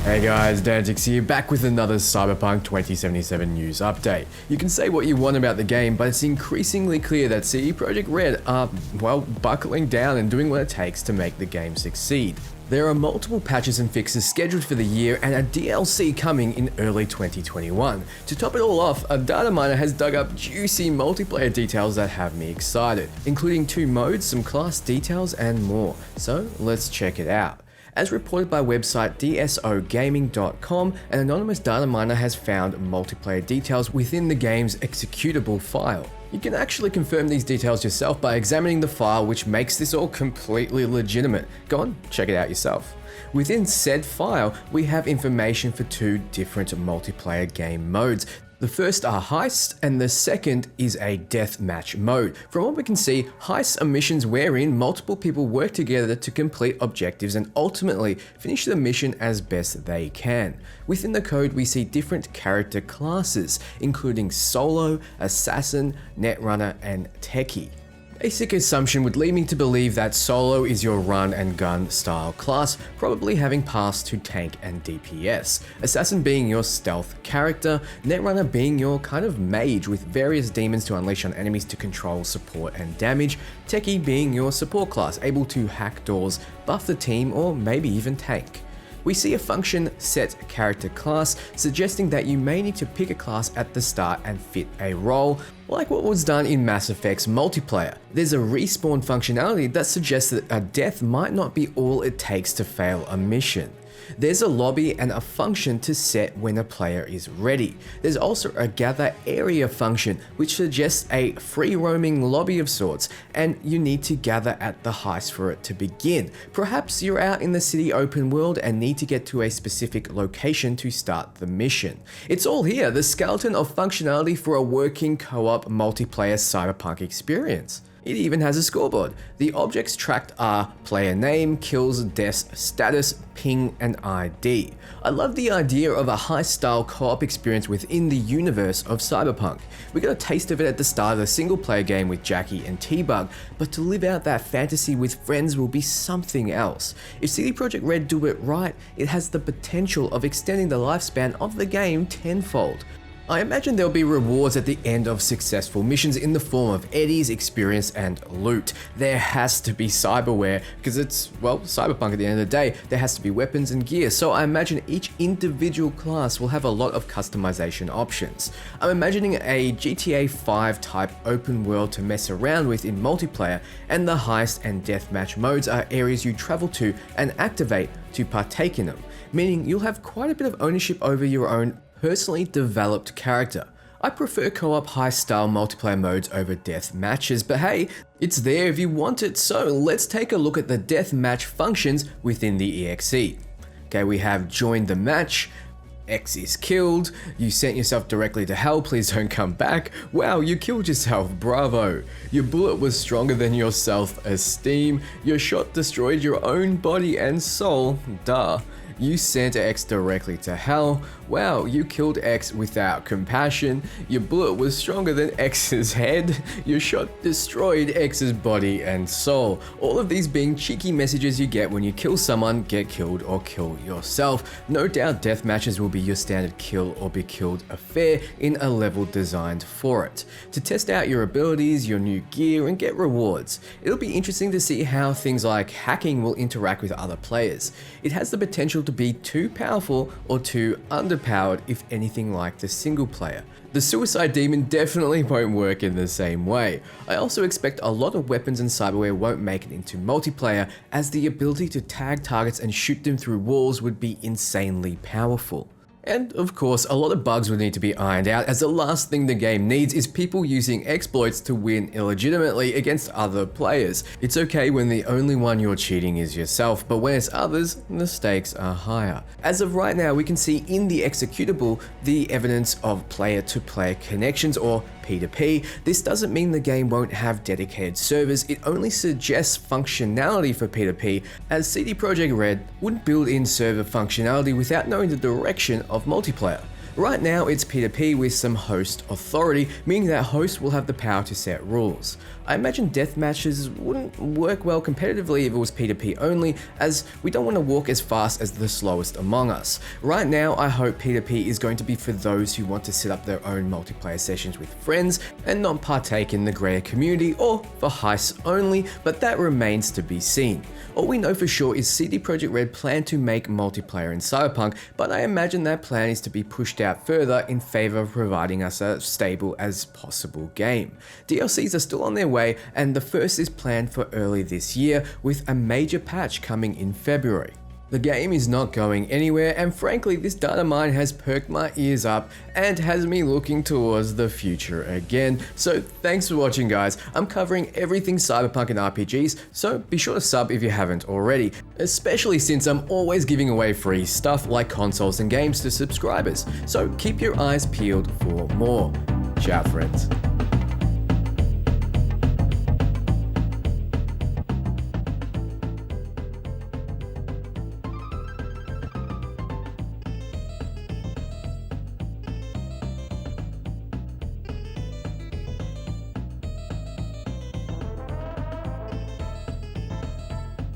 Hey guys, Dantics here, back with another Cyberpunk 2077 news update. You can say what you want about the game, but it's increasingly clear that CD Projekt Red are, well, buckling down and doing what it takes to make the game succeed. There are multiple patches and fixes scheduled for the year and a DLC coming in early 2021. To top it all off, a dataminer has dug up juicy multiplayer details that have me excited, including 2 modes, some class details and more. So let's check it out. As reported by website dsogaming.com, an anonymous data miner has found multiplayer details within the game's executable file. You can actually confirm these details yourself by examining the file, which makes this all completely legitimate. Go on, check it out yourself. Within said file, we have information for 2 different multiplayer game modes. The first are Heists, and the second is a deathmatch mode. From what we can see, Heists are missions wherein multiple people work together to complete objectives and ultimately finish the mission as best they can. Within the code, we see different character classes, including Solo, Assassin, Netrunner, and Techie. Basic assumption would lead me to believe that Solo is your run and gun style class, probably having passed to tank and DPS, Assassin being your stealth character, Netrunner being your kind of mage with various demons to unleash on enemies to control support and damage, Techie being your support class, able to hack doors, buff the team, or maybe even tank. We see a function set character class, suggesting that you may need to pick a class at the start and fit a role, like what was done in Mass Effect's multiplayer. There's a respawn functionality that suggests that a death might not be all it takes to fail a mission. There's a lobby and a function to set when a player is ready. There's also a gather area function, which suggests a free roaming lobby of sorts, and you need to gather at the heist for it to begin. Perhaps you're out in the city open world and need to get to a specific location to start the mission. It's all here, the skeleton of functionality for a working co-op multiplayer Cyberpunk experience. It even has a scoreboard. The objects tracked are player name, kills, deaths, status, ping, and ID. I love the idea of a heist-style co-op experience within the universe of Cyberpunk. We got a taste of it at the start of the single-player game with Jackie and T-Bug, but to live out that fantasy with friends will be something else. If CD Projekt Red do it right, it has the potential of extending the lifespan of the game tenfold. I imagine there'll be rewards at the end of successful missions in the form of eddies, experience, and loot. There has to be cyberware, because it's, well, Cyberpunk at the end of the day. There has to be weapons and gear, so I imagine each individual class will have a lot of customization options. I'm imagining a GTA 5 type open world to mess around with in multiplayer, and the heist and deathmatch modes are areas you travel to and activate to partake in them, meaning you'll have quite a bit of ownership over your own personally developed character. I prefer co-op high-style multiplayer modes over death matches, but hey, it's there if you want it, so let's take a look at the death match functions within the EXE. Okay, we have join the match, X is killed, you sent yourself directly to hell, please don't come back, wow, you killed yourself, bravo, your bullet was stronger than your self-esteem, your shot destroyed your own body and soul, duh. You sent X directly to hell. Wow, you killed X without compassion. Your bullet was stronger than X's head. Your shot destroyed X's body and soul. All of these being cheeky messages you get when you kill someone, get killed, or kill yourself. No doubt death matches will be your standard kill or be killed affair in a level designed for it, to test out your abilities, your new gear, and get rewards. It'll be interesting to see how things like hacking will interact with other players. It has the potential to be too powerful or too underpowered if anything like the single player. The suicide demon definitely won't work in the same way. I also expect a lot of weapons and cyberware won't make it into multiplayer, as the ability to tag targets and shoot them through walls would be insanely powerful. And of course, a lot of bugs would need to be ironed out, as the last thing the game needs is people using exploits to win illegitimately against other players. It's okay when the only one you're cheating is yourself, but when it's others, the stakes are higher. As of right now, we can see in the executable the evidence of player-to-player connections, or P2P. This doesn't mean the game won't have dedicated servers, it only suggests functionality for P2P, as CD Projekt Red wouldn't build in server functionality without knowing the direction of multiplayer. Right now it's P2P with some host authority, meaning that hosts will have the power to set rules. I imagine death matches wouldn't work well competitively if it was P2P only, as we don't want to walk as fast as the slowest among us. Right now I hope P2P is going to be for those who want to set up their own multiplayer sessions with friends and not partake in the greater community, or for heists only, but that remains to be seen. All we know for sure is CD Projekt Red plan to make multiplayer in Cyberpunk, but I imagine that plan is to be pushed out further in favor of providing us a stable as possible game. DLCs are still on their way, and the first is planned for early this year, with a major patch coming in February. The game is not going anywhere, and frankly this data mine has perked my ears up and has me looking towards the future again. So thanks for watching guys. I'm covering everything Cyberpunk and RPGs, so be sure to sub if you haven't already, especially since I'm always giving away free stuff like consoles and games to subscribers. So keep your eyes peeled for more. Ciao friends.